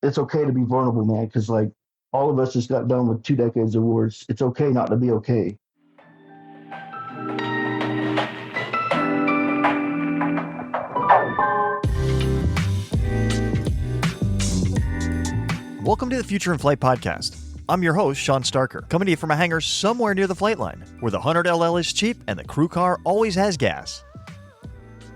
it's okay to be vulnerable, man, because like all of us just got done with 2 decades of wars. It's okay not to be okay. Welcome to the Future in Flight podcast. I'm your host, Sean Starker, coming to you from a hangar somewhere near the flight line, where the 100LL is cheap and the crew car always has gas.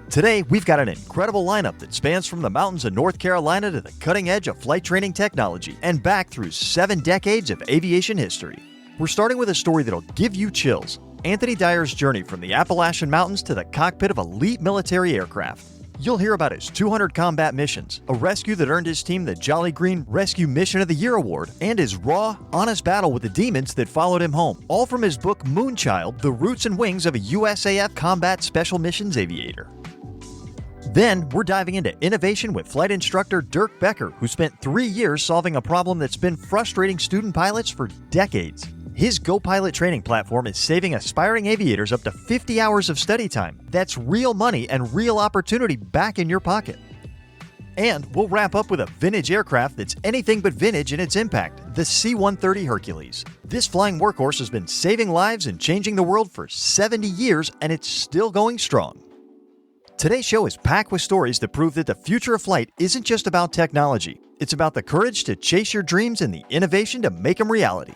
Today, we've got an incredible lineup that spans from the mountains of North Carolina to the cutting edge of flight training technology and back through 7 decades of aviation history. We're starting with a story that'll give you chills. Anthony Dyer's journey from the Appalachian Mountains to the cockpit of elite military aircraft. You'll hear about his 200 combat missions, a rescue that earned his team the Jolly Green Rescue Mission of the Year award, and his raw, honest battle with the demons that followed him home, all from his book Moonchild, The Roots and Wings of a USAF Combat Special Missions Aviator. Then, we're diving into innovation with flight instructor Dirk Becker, who spent 3 years solving a problem that's been frustrating student pilots for decades. His GoPilot Training platform is saving aspiring aviators up to 50 hours of study time. That's real money and real opportunity back in your pocket. And we'll wrap up with a vintage aircraft that's anything but vintage in its impact, the C-130 Hercules. This flying workhorse has been saving lives and changing the world for 70 years, and it's still going strong. Today's show is packed with stories that prove that the future of flight isn't just about technology. It's about the courage to chase your dreams and the innovation to make them reality.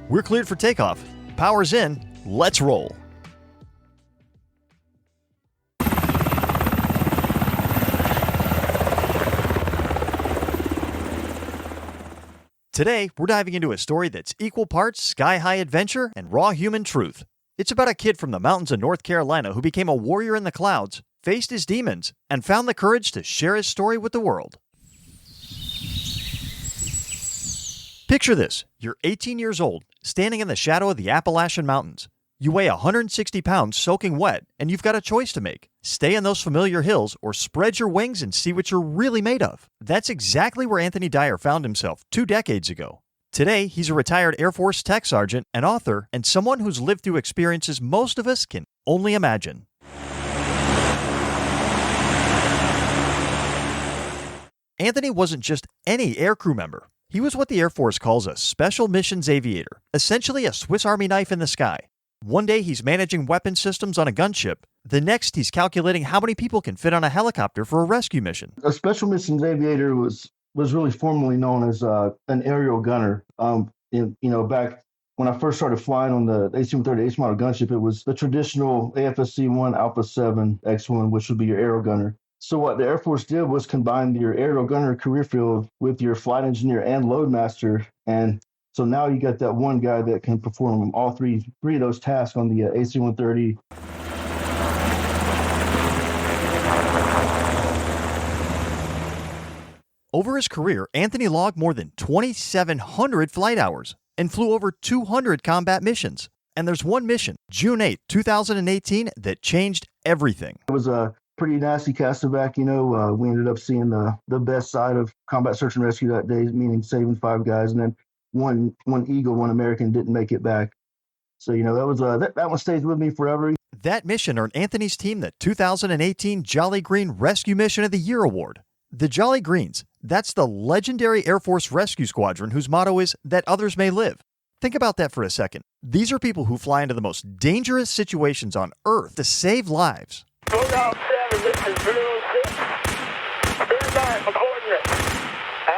We're cleared for takeoff. Power's in. Let's roll. Today, we're diving into a story that's equal parts sky-high adventure and raw human truth. It's about a kid from the mountains of North Carolina who became a warrior in the clouds, faced his demons, and found the courage to share his story with the world. Picture this. You're 18 years old, standing in the shadow of the Appalachian Mountains. You weigh 160 pounds soaking wet, and you've got a choice to make. Stay in those familiar hills or spread your wings and see what you're really made of. That's exactly where Anthony Dyer found himself 2 decades ago. Today, he's a retired Air Force tech sergeant, an author, and someone who's lived through experiences most of us can only imagine. Anthony wasn't just any aircrew member. He was what the Air Force calls a special missions aviator, essentially a Swiss Army knife in the sky. One day he's managing weapon systems on a gunship. The next he's calculating how many people can fit on a helicopter for a rescue mission. A special missions aviator was really formally known as an aerial gunner. Back when I first started flying on the AC-130 H model gunship, it was the traditional AFSC-1 Alpha 7 X1, which would be your aero gunner. So what the Air Force did was combine your aerial gunner career field with your flight engineer and loadmaster. And so now you got that one guy that can perform all three of those tasks on the AC-130. Over his career, Anthony logged more than 2,700 flight hours and flew over 200 combat missions. And there's one mission, June 8, 2018, that changed everything. It was a pretty nasty castovac, we ended up seeing the best side of combat search and rescue that day, meaning saving 5 guys, and then one Eagle, one American didn't make it back. So, that was that one stays with me forever. That mission earned Anthony's team the 2018 Jolly Green Rescue Mission of the Year award. The Jolly Greens, that's the legendary Air Force Rescue Squadron whose motto is that others may live. Think about that for a second. These are people who fly into the most dangerous situations on Earth to save lives. Bulldog 7, this is Blue 6. Stand by for coordinates.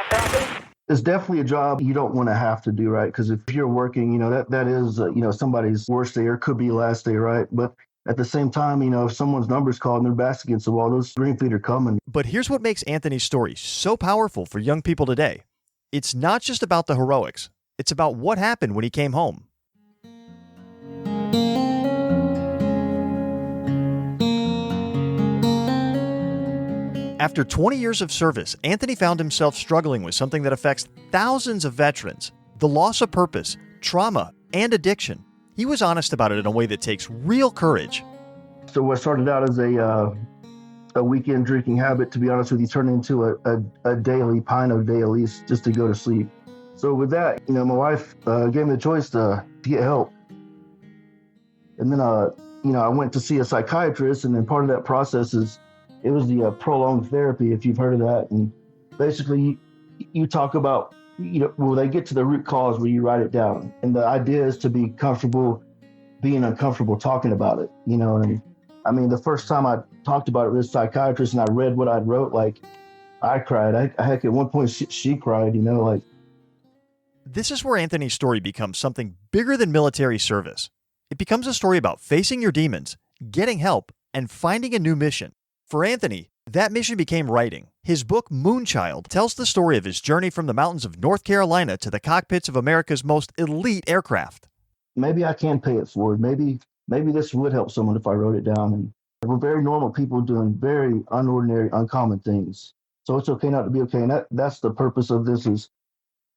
Copy. It's definitely a job you don't want to have to do, right? Because if you're working, that is, somebody's worst day or could be last day, right? But at the same time, if someone's number's called and their back's against the wall, those green feet are coming. But here's what makes Anthony's story so powerful for young people today. It's not just about the heroics. It's about what happened when he came home. After 20 years of service, Anthony found himself struggling with something that affects thousands of veterans: the loss of purpose, trauma, and addiction. He was honest about it in a way that takes real courage. So what started out as a weekend drinking habit, to be honest with you, turned into a daily pint a day at least, just to go to sleep. So with that, my wife gave me the choice to get help. And then, I went to see a psychiatrist, and then part of that process is, it was the prolonged therapy, if you've heard of that. And basically, you talk about, will they get to the root cause where you write it down? And the idea is to be comfortable being uncomfortable talking about it, and I mean, the first time I talked about it with a psychiatrist and I read what I wrote, like I cried. Heck, at one point she cried, like. This is where Anthony's story becomes something bigger than military service. It becomes a story about facing your demons, getting help, and finding a new mission. For Anthony, that mission became writing. His book, Moonchild, tells the story of his journey from the mountains of North Carolina to the cockpits of America's most elite aircraft. Maybe I can pay it forward. Maybe this would help someone if I wrote it down. And we're very normal people doing very unordinary, uncommon things. So it's okay not to be okay. And that's the purpose of this, is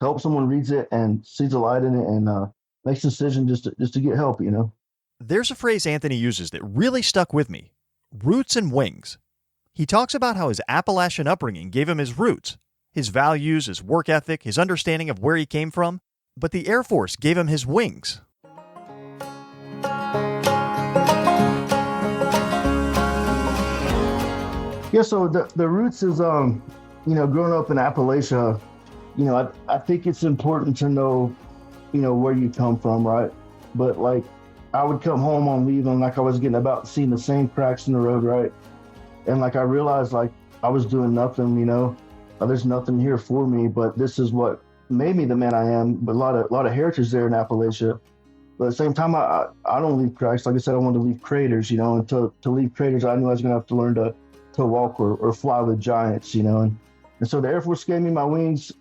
help someone reads it and sees a light in it and makes a decision just to get help, There's a phrase Anthony uses that really stuck with me: roots and wings. He talks about how his Appalachian upbringing gave him his roots, his values, his work ethic, his understanding of where he came from, but the Air Force gave him his wings. Yeah, so the roots is, growing up in Appalachia, I think it's important to know, where you come from, right? But like, I would come home on leave and like I was getting about seeing the same cracks in the road, right? And like I realized like I was doing nothing, there's nothing here for me, but this is what made me the man I am. But a lot of heritage there in Appalachia. But at the same time, I don't leave cracks. Like I said, I wanted to leave craters, and to leave craters, I knew I was gonna have to learn to walk or fly with giants, and so the Air Force gave me my wings.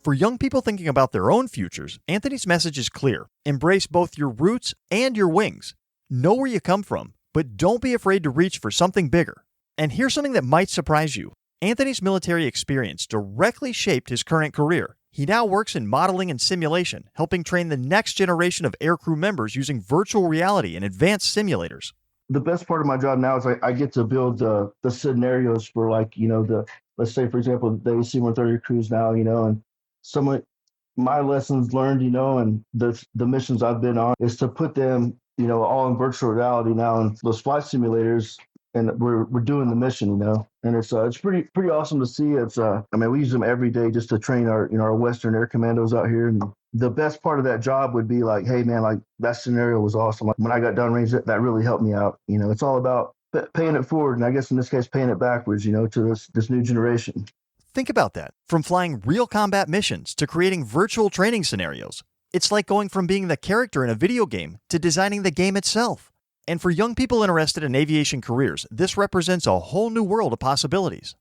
For young people thinking about their own futures, Anthony's message is clear. Embrace both your roots and your wings. Know where you come from, but don't be afraid to reach for something bigger. And here's something that might surprise you. Anthony's military experience directly shaped his current career. He now works in modeling and simulation, helping train the next generation of aircrew members using virtual reality and advanced simulators. The best part of my job now is I get to build the scenarios for let's say, for example, the AC-130 crews now, and some of my lessons learned, and the missions I've been on is to put them, all in virtual reality now in those flight simulators, and we're doing the mission, and it's pretty awesome to see. It's we use them every day just to train our our Western Air Commandos out here. And the best part of that job would be like, hey man, like that scenario was awesome. Like when I got downrange, that really helped me out. It's all about paying it forward, and I guess in this case, paying it backwards. To this new generation. Think about that. From flying real combat missions to creating virtual training scenarios, it's like going from being the character in a video game to designing the game itself. And for young people interested in aviation careers, this represents a whole new world of possibilities.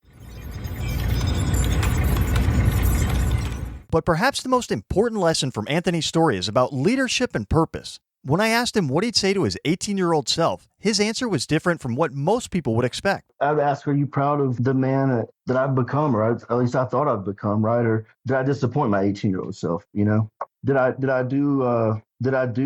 But perhaps the most important lesson from Anthony's story is about leadership and purpose. When I asked him what he'd say to his 18-year-old self, his answer was different from what most people would expect. I'd ask, are you proud of the man that I've become, or at least I thought I'd become, right? Or did I disappoint my 18-year-old self, Did I do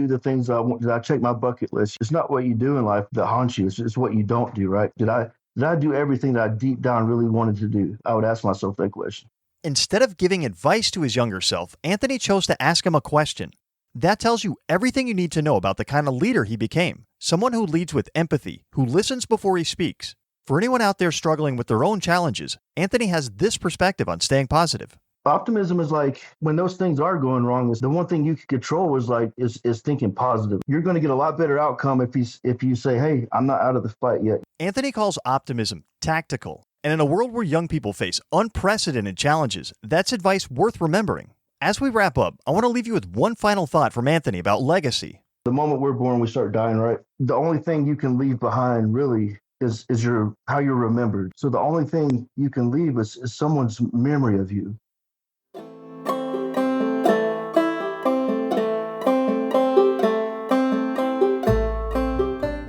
the things I want? Did I check my bucket list? It's not what you do in life that haunts you. It's what you don't do, right? Did I do everything that I deep down really wanted to do? I would ask myself that question. Instead of giving advice to his younger self, Anthony chose to ask him a question. That tells you everything you need to know about the kind of leader he became. Someone who leads with empathy, who listens before he speaks. For anyone out there struggling with their own challenges, Anthony has this perspective on staying positive. Optimism is like when those things are going wrong, is the one thing you can control is thinking positive. You're going to get a lot better outcome if you say, hey, I'm not out of the fight yet. Anthony calls optimism tactical. And in a world where young people face unprecedented challenges, that's advice worth remembering. As we wrap up, I want to leave you with one final thought from Anthony about legacy. The moment we're born, we start dying, right? The only thing you can leave behind really is how you're remembered. So the only thing you can leave is someone's memory of you.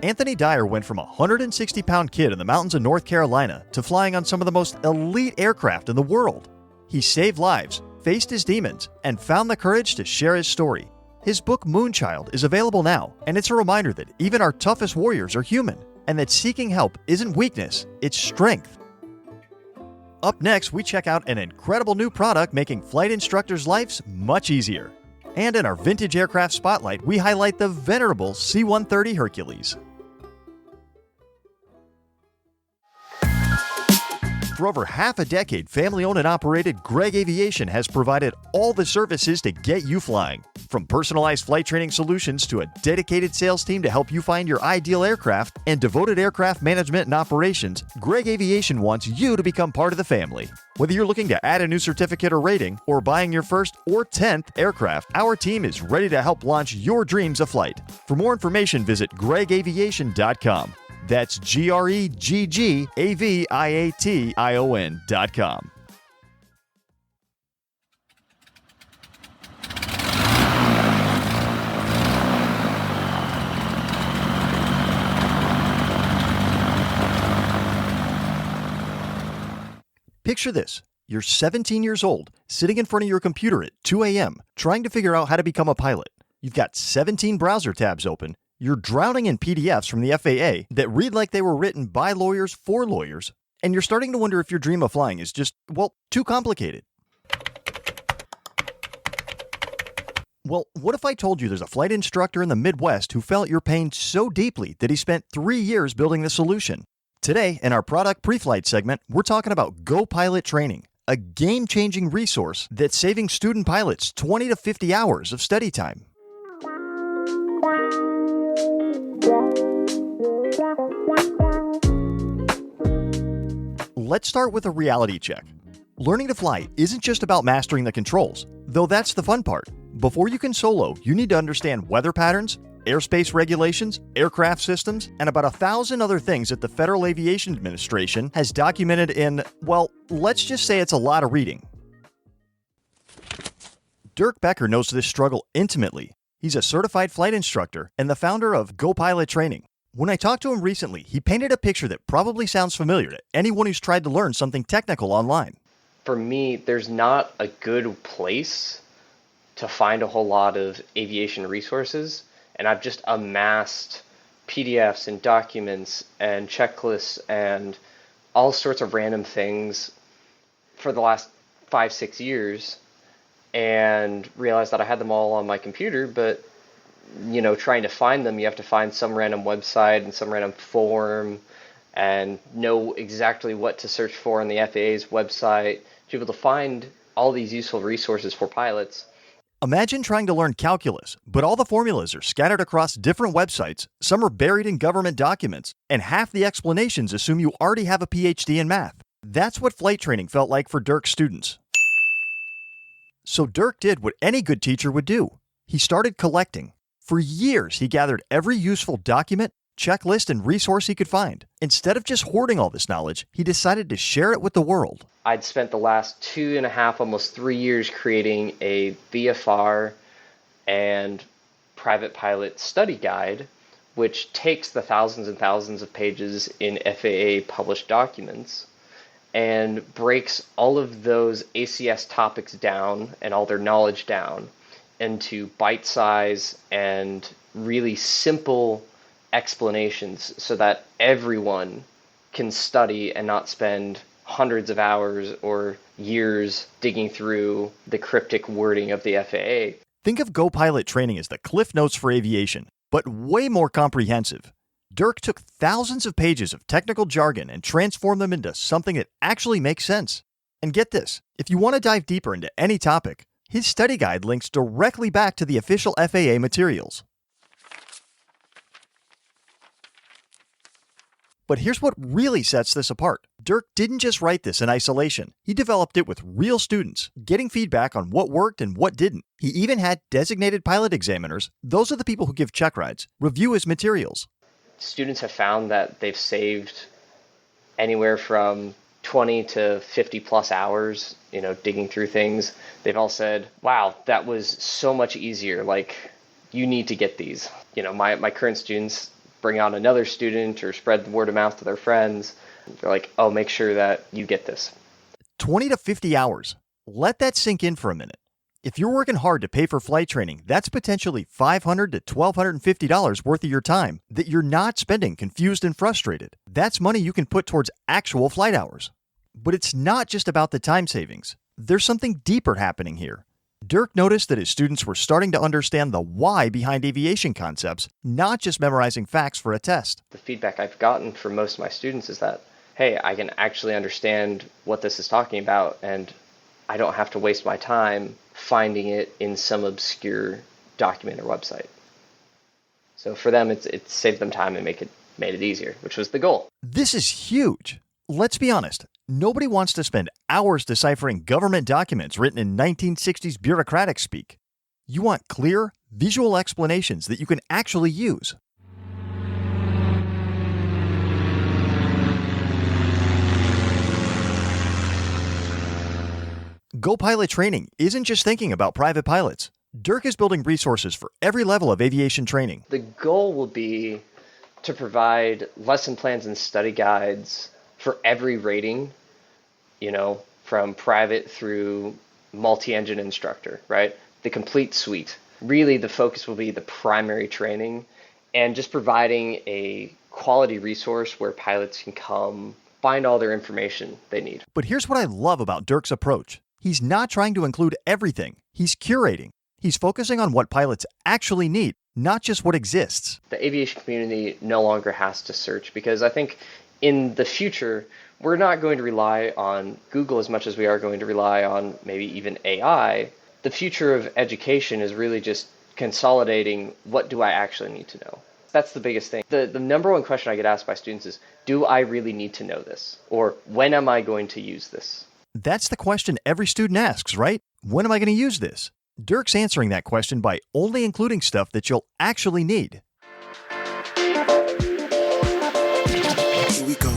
Anthony Dyer went from a 160-pound kid in the mountains of North Carolina to flying on some of the most elite aircraft in the world. He saved lives, faced his demons, and found the courage to share his story. His book Moonchild is available now, and it's a reminder that even our toughest warriors are human, and that seeking help isn't weakness, it's strength. Up next, we check out an incredible new product making flight instructors' lives much easier. And in our Vintage Aircraft Spotlight, we highlight the venerable C-130 Hercules. For over half a decade, family-owned and operated Greg Aviation has provided all the services to get you flying. From personalized flight training solutions to a dedicated sales team to help you find your ideal aircraft and devoted aircraft management and operations, Greg Aviation wants you to become part of the family. Whether you're looking to add a new certificate or rating or buying your first or 10th aircraft, our team is ready to help launch your dreams of flight. For more information, visit gregaviation.com. That's GREGGAVIATION.com. Picture this. You're 17 years old, sitting in front of your computer at 2 a.m., trying to figure out how to become a pilot. You've got 17 browser tabs open. You're drowning in PDFs from the FAA that read like they were written by lawyers for lawyers, and you're starting to wonder if your dream of flying is just, well, too complicated. Well, what if I told you there's a flight instructor in the Midwest who felt your pain so deeply that he spent 3 years building the solution? Today, in our product pre-flight segment, we're talking about GoPilot Training, a game-changing resource that's saving student pilots 20 to 50 hours of study time. Let's start with a reality check. Learning to fly isn't just about mastering the controls, though that's the fun part. Before you can solo, you need to understand weather patterns, airspace regulations, aircraft systems, and about 1,000 other things that the Federal Aviation Administration has documented in, well, let's just say it's a lot of reading. Dirk Becker knows this struggle intimately. He's a certified flight instructor and the founder of GoPilot Training. When I talked to him recently, he painted a picture that probably sounds familiar to anyone who's tried to learn something technical online. For me, there's not a good place to find a whole lot of aviation resources, and I've just amassed PDFs and documents and checklists and all sorts of random things for the last 5-6 years, and realized that I had them all on my computer, but trying to find them, you have to find some random website and some random forum and know exactly what to search for on the FAA's website to be able to find all these useful resources for pilots. Imagine trying to learn calculus, but all the formulas are scattered across different websites, some are buried in government documents, and half the explanations assume you already have a PhD in math. That's what flight training felt like for Dirk's students. So Dirk did what any good teacher would do. He started collecting. For years, he gathered every useful document, checklist, and resource he could find. Instead of just hoarding all this knowledge, he decided to share it with the world. I'd spent the last 2.5, almost 3 years creating a VFR and private pilot study guide, which takes the thousands and thousands of pages in FAA published documents and breaks all of those ACS topics down and all their knowledge down into bite-size and really simple explanations so that everyone can study and not spend hundreds of hours or years digging through the cryptic wording of the FAA. Think of GoPilot Training as the Cliff Notes for aviation, but way more comprehensive. Dirk took thousands of pages of technical jargon and transformed them into something that actually makes sense. And get this, if you want to dive deeper into any topic, his study guide links directly back to the official FAA materials. But here's what really sets this apart. Dirk didn't just write this in isolation. He developed it with real students, getting feedback on what worked and what didn't. He even had designated pilot examiners, those are the people who give check rides, review his materials. Students have found that they've saved anywhere from 20 to 50 plus hours, digging through things. They've all said, wow, that was so much easier. Like, you need to get these. My current students bring on another student or spread the word of mouth to their friends. They're like, oh, make sure that you get this. 20 to 50 hours. Let that sink in for a minute. If you're working hard to pay for flight training, that's potentially $500 to $1,250 worth of your time that you're not spending confused and frustrated. That's money you can put towards actual flight hours. But it's not just about the time savings. There's something deeper happening here. Dirk noticed that his students were starting to understand the why behind aviation concepts, not just memorizing facts for a test. The feedback I've gotten from most of my students is that, hey, I can actually understand what this is talking about, and I don't have to waste my time finding it in some obscure document or website. So for them, it's saved them time and made it easier, which was the goal. This is huge. Let's be honest. Nobody wants to spend hours deciphering government documents written in 1960s bureaucratic speak. You want clear, visual explanations that you can actually use. GoPilot Training isn't just thinking about private pilots. Dirk is building resources for every level of aviation training. The goal will be to provide lesson plans and study guides for every rating, from private through multi-engine instructor, right? The complete suite. Really, the focus will be the primary training and just providing a quality resource where pilots can come find all their information they need. But here's what I love about Dirk's approach. He's not trying to include everything. He's curating. He's focusing on what pilots actually need, not just what exists. The aviation community no longer has to search, because I think in the future, we're not going to rely on Google as much as we are going to rely on maybe even AI. The future of education is really just consolidating, what do I actually need to know? That's the biggest thing. The number one question I get asked by students is, do I really need to know this? Or when am I going to use this? That's the question every student asks, right? When am I going to use this? Dirk's answering that question by only including stuff that you'll actually need. Here we go.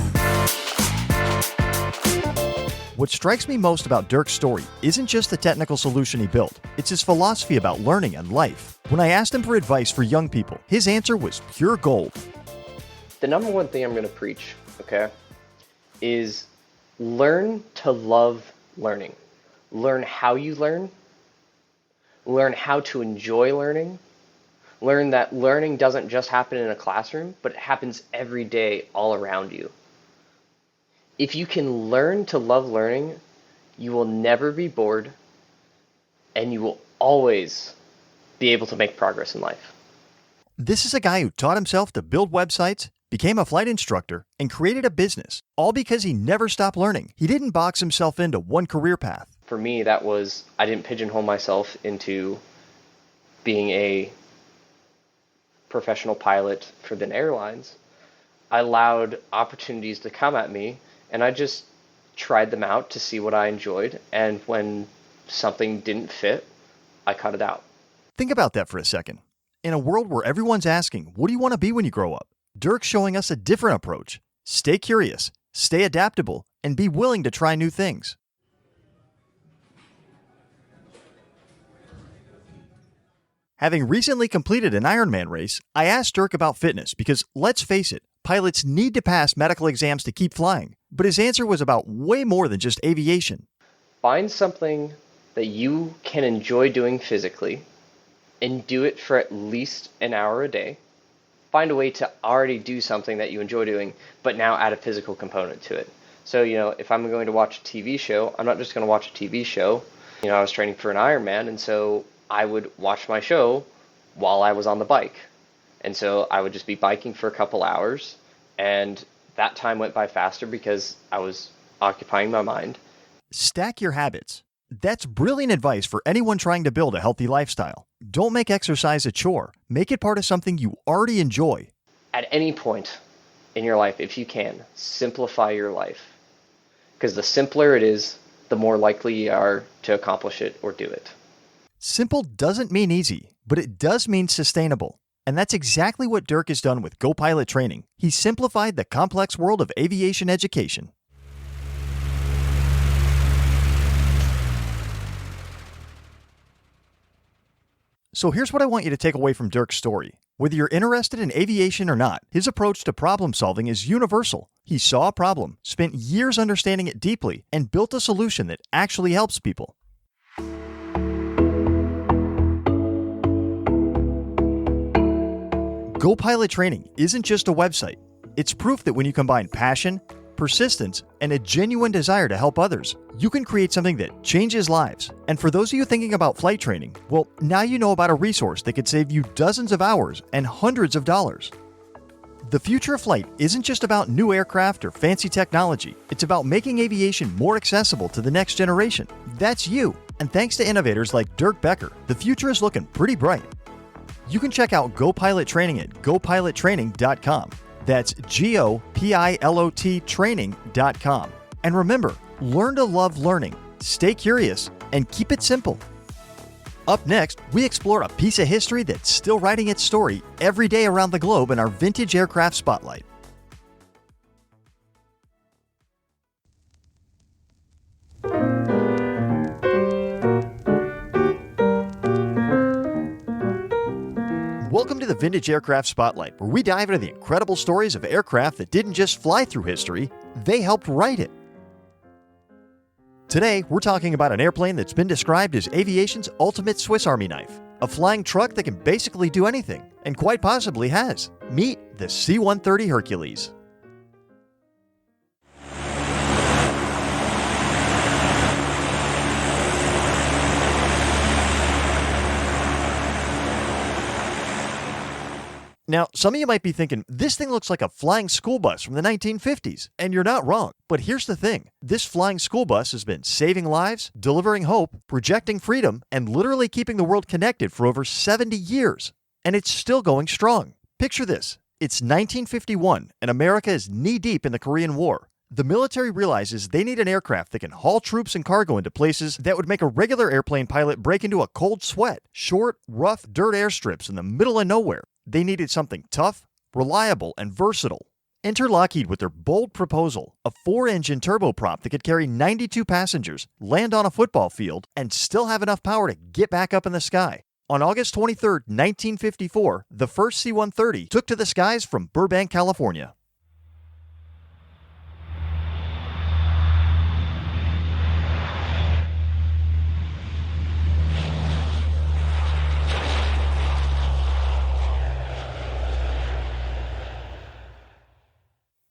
What strikes me most about Dirk's story isn't just the technical solution he built, it's his philosophy about learning and life. When I asked him for advice for young people, his answer was pure gold. The number one thing I'm going to preach, is learn to love learning. Learn how you learn. Learn how to enjoy learning. Learn that learning doesn't just happen in a classroom, but it happens every day all around you. If you can learn to love learning, you will never be bored, and you will always be able to make progress in life. This is a guy who taught himself to build websites, became a flight instructor, and created a business, all because he never stopped learning. He didn't box himself into one career path. For me, that was, I didn't pigeonhole myself into being a professional pilot for the airlines. I allowed opportunities to come at me, and I just tried them out to see what I enjoyed. And when something didn't fit, I cut it out. Think about that for a second. In a world where everyone's asking, what do you want to be when you grow up? Dirk's showing us a different approach. Stay curious, stay adaptable, and be willing to try new things. Having recently completed an Ironman race, I asked Dirk about fitness because, let's face it, pilots need to pass medical exams to keep flying. But his answer was about way more than just aviation. Find something that you can enjoy doing physically and do it for at least an hour a day. Find a way to already do something that you enjoy doing, but now add a physical component to it. So, if I'm going to watch a TV show, I'm not just going to watch a TV show. I was training for an Ironman, and so I would watch my show while I was on the bike. And so I would just be biking for a couple hours, and that time went by faster because I was occupying my mind. Stack your habits. That's brilliant advice for anyone trying to build a healthy lifestyle. Don't make exercise a chore. Make it part of something you already enjoy. At any point in your life, if you can, simplify your life. Because the simpler it is, the more likely you are to accomplish it or do it. Simple doesn't mean easy, but it does mean sustainable. And that's exactly what Dirk has done with GoPilot Training. He simplified the complex world of aviation education. So here's what I want you to take away from Dirk's story. Whether you're interested in aviation or not, his approach to problem solving is universal. He saw a problem, spent years understanding it deeply, and built a solution that actually helps people. GoPilot Training isn't just a website. It's proof that when you combine passion, persistence, and a genuine desire to help others, you can create something that changes lives. And for those of you thinking about flight training, well, now you know about a resource that could save you dozens of hours and hundreds of dollars. The future of flight isn't just about new aircraft or fancy technology. It's about making aviation more accessible to the next generation. That's you. And thanks to innovators like Dirk Becker, the future is looking pretty bright. You can check out GoPilot Training at gopilottraining.com. That's GoPilot training.com. And remember, learn to love learning, stay curious, and keep it simple. Up next, we explore a piece of history that's still writing its story every day around the globe in our Vintage Aircraft Spotlight. Welcome to the Vintage Aircraft Spotlight, where we dive into the incredible stories of aircraft that didn't just fly through history, they helped write it. Today, we're talking about an airplane that's been described as aviation's ultimate Swiss Army knife, a flying truck that can basically do anything, and quite possibly has. Meet the C-130 Hercules. Now, some of you might be thinking, this thing looks like a flying school bus from the 1950s, and you're not wrong. But here's the thing. This flying school bus has been saving lives, delivering hope, projecting freedom, and literally keeping the world connected for over 70 years. And it's still going strong. Picture this. It's 1951, and America is knee-deep in the Korean War. The military realizes they need an aircraft that can haul troops and cargo into places that would make a regular airplane pilot break into a cold sweat. Short, rough dirt airstrips in the middle of nowhere. They needed something tough, reliable, and versatile. Enter Lockheed with their bold proposal, a 4-engine turboprop that could carry 92 passengers, land on a football field, and still have enough power to get back up in the sky. On August 23, 1954, the first C-130 took to the skies from Burbank, California.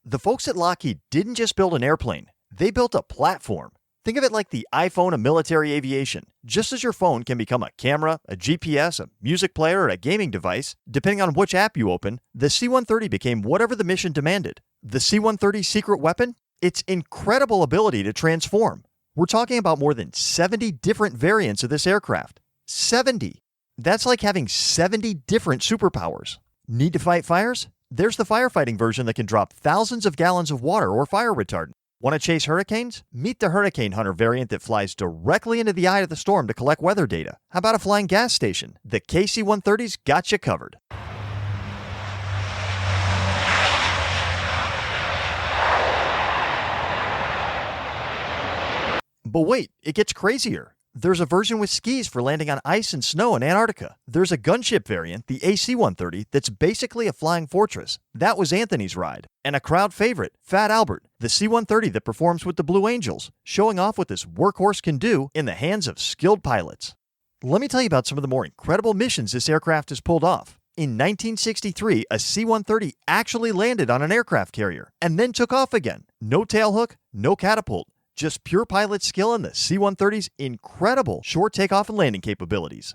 The folks at Lockheed didn't just build an airplane, they built a platform. Think of it like the iPhone of military aviation. Just as your phone can become a camera, a GPS, a music player, or a gaming device, depending on which app you open, the C-130 became whatever the mission demanded. The C-130's secret weapon? Its incredible ability to transform. We're talking about more than 70 different variants of this aircraft. 70! That's like having 70 different superpowers. Need to fight fires? There's the firefighting version that can drop thousands of gallons of water or fire retardant. Want to chase hurricanes? Meet the Hurricane Hunter variant that flies directly into the eye of the storm to collect weather data. How about a flying gas station? The KC-130's got you covered. But wait, it gets crazier. There's a version with skis for landing on ice and snow in Antarctica. There's a gunship variant, the AC-130, that's basically a flying fortress. That was Anthony's ride. And a crowd favorite, Fat Albert, the C-130 that performs with the Blue Angels, showing off what this workhorse can do in the hands of skilled pilots. Let me tell you about some of the more incredible missions this aircraft has pulled off. In 1963, a C-130 actually landed on an aircraft carrier and then took off again. No tailhook, no catapult. Just pure pilot skill and the C-130's incredible short takeoff and landing capabilities.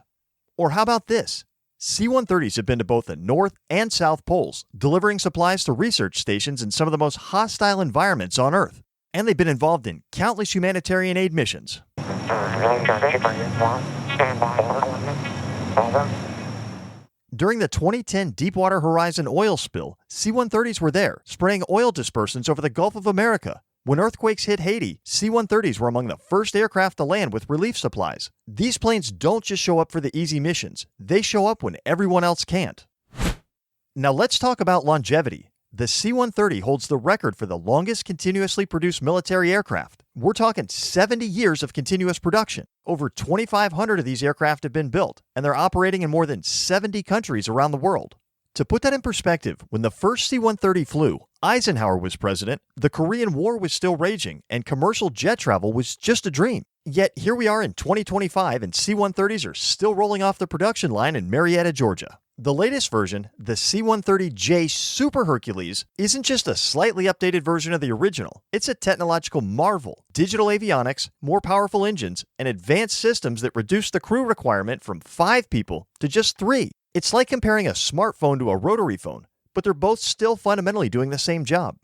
Or how about this? C-130s have been to both the North and South Poles, delivering supplies to research stations in some of the most hostile environments on Earth. And they've been involved in countless humanitarian aid missions. During the 2010 Deepwater Horizon oil spill, C-130s were there, spraying oil dispersants over the Gulf of America. When earthquakes hit Haiti, C-130s were among the first aircraft to land with relief supplies. These planes don't just show up for the easy missions. They show up when everyone else can't. Now let's talk about longevity. The C-130 holds the record for the longest continuously produced military aircraft. We're talking 70 years of continuous production. Over 2,500 of these aircraft have been built, and they're operating in more than 70 countries around the world. To put that in perspective, when the first C-130 flew, Eisenhower was president, the Korean War was still raging, and commercial jet travel was just a dream. Yet here we are in 2025 and C-130s are still rolling off the production line in Marietta, Georgia. The latest version, the C-130J Super Hercules, isn't just a slightly updated version of the original. It's a technological marvel. Digital avionics, more powerful engines, and advanced systems that reduce the crew requirement from 5 people to just 3. It's like comparing a smartphone to a rotary phone, but they're both still fundamentally doing the same job.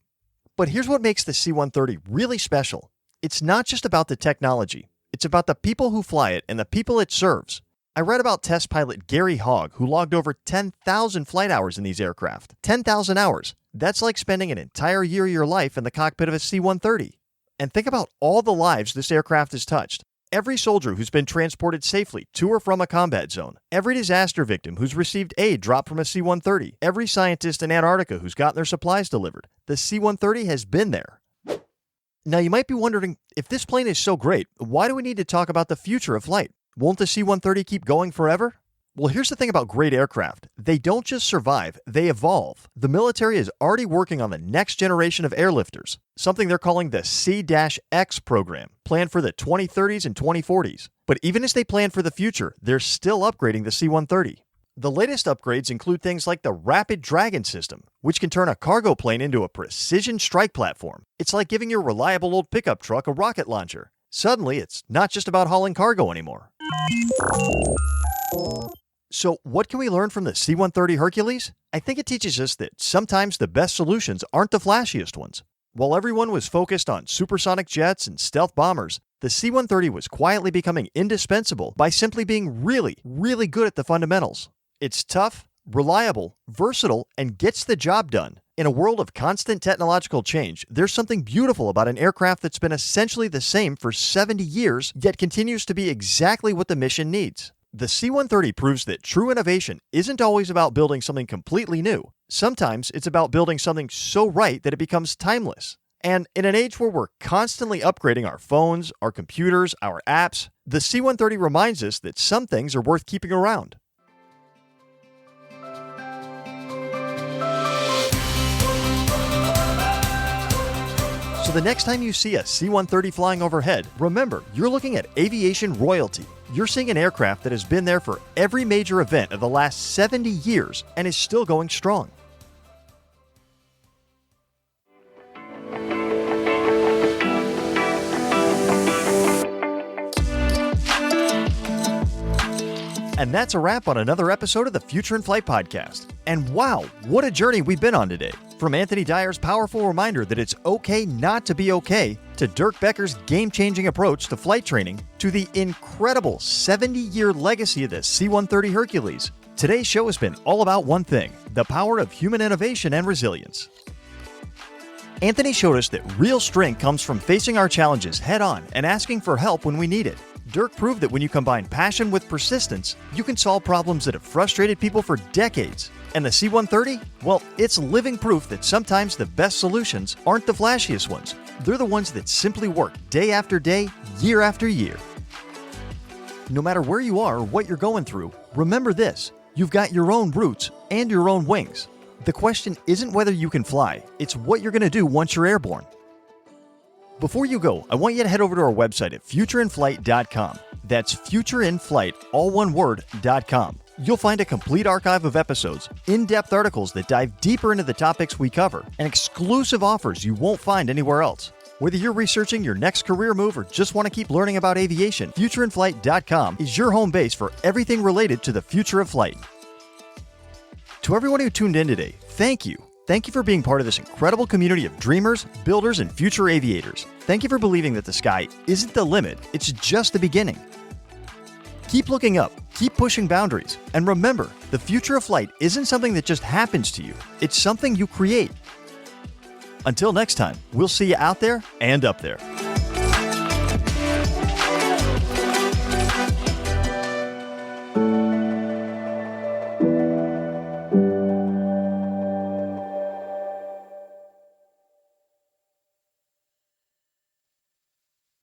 But here's what makes the C-130 really special. It's not just about the technology. It's about the people who fly it and the people it serves. I read about test pilot Gary Hogg, who logged over 10,000 flight hours in these aircraft. 10,000 hours. That's like spending an entire year of your life in the cockpit of a C-130. And think about all the lives this aircraft has touched. Every soldier who's been transported safely to or from a combat zone. Every disaster victim who's received aid dropped from a C-130. Every scientist in Antarctica who's gotten their supplies delivered. The C-130 has been there. Now you might be wondering, if this plane is so great, why do we need to talk about the future of flight? Won't the C-130 keep going forever? Well, here's the thing about great aircraft. They don't just survive, they evolve. The military is already working on the next generation of airlifters, something they're calling the C-X program, planned for the 2030s and 2040s. But even as they plan for the future, they're still upgrading the C-130. The latest upgrades include things like the Rapid Dragon system, which can turn a cargo plane into a precision strike platform. It's like giving your reliable old pickup truck a rocket launcher. Suddenly, it's not just about hauling cargo anymore. So, what can we learn from the C-130 Hercules? I think it teaches us that sometimes the best solutions aren't the flashiest ones. While everyone was focused on supersonic jets and stealth bombers, the C-130 was quietly becoming indispensable by simply being really, really good at the fundamentals. It's tough, reliable, versatile, and gets the job done. In a world of constant technological change, there's something beautiful about an aircraft that's been essentially the same for 70 years, yet continues to be exactly what the mission needs. The C-130 proves that true innovation isn't always about building something completely new. Sometimes it's about building something so right that it becomes timeless. And in an age where we're constantly upgrading our phones, our computers, our apps, the C-130 reminds us that some things are worth keeping around. So the next time you see a C-130 flying overhead, remember, you're looking at aviation royalty. You're seeing an aircraft that has been there for every major event of the last 70 years and is still going strong. And that's a wrap on another episode of the Future in Flight podcast. And wow, what a journey we've been on today. From Anthony Dyer's powerful reminder that it's okay not to be okay, to Dirk Becker's game-changing approach to flight training, to the incredible 70-year legacy of the C-130 Hercules, today's show has been all about one thing: the power of human innovation and resilience. Anthony showed us that real strength comes from facing our challenges head-on and asking for help when we need it. Dirk proved that when you combine passion with persistence, you can solve problems that have frustrated people for decades. And the C-130? Well, it's living proof that sometimes the best solutions aren't the flashiest ones. They're the ones that simply work day after day, year after year. No matter where you are or what you're going through, remember this: you've got your own roots and your own wings. The question isn't whether you can fly, it's what you're going to do once you're airborne. Before you go, I want you to head over to our website at futureinflight.com. That's futureinflight, all one word, .com. You'll find a complete archive of episodes, in-depth articles that dive deeper into the topics we cover, and exclusive offers you won't find anywhere else. Whether you're researching your next career move or just want to keep learning about aviation, futureinflight.com is your home base for everything related to the future of flight. To everyone who tuned in today, thank you. Thank you for being part of this incredible community of dreamers, builders, and future aviators. Thank you for believing that the sky isn't the limit, it's just the beginning. Keep looking up, keep pushing boundaries, and remember, the future of flight isn't something that just happens to you, it's something you create. Until next time, we'll see you out there and up there.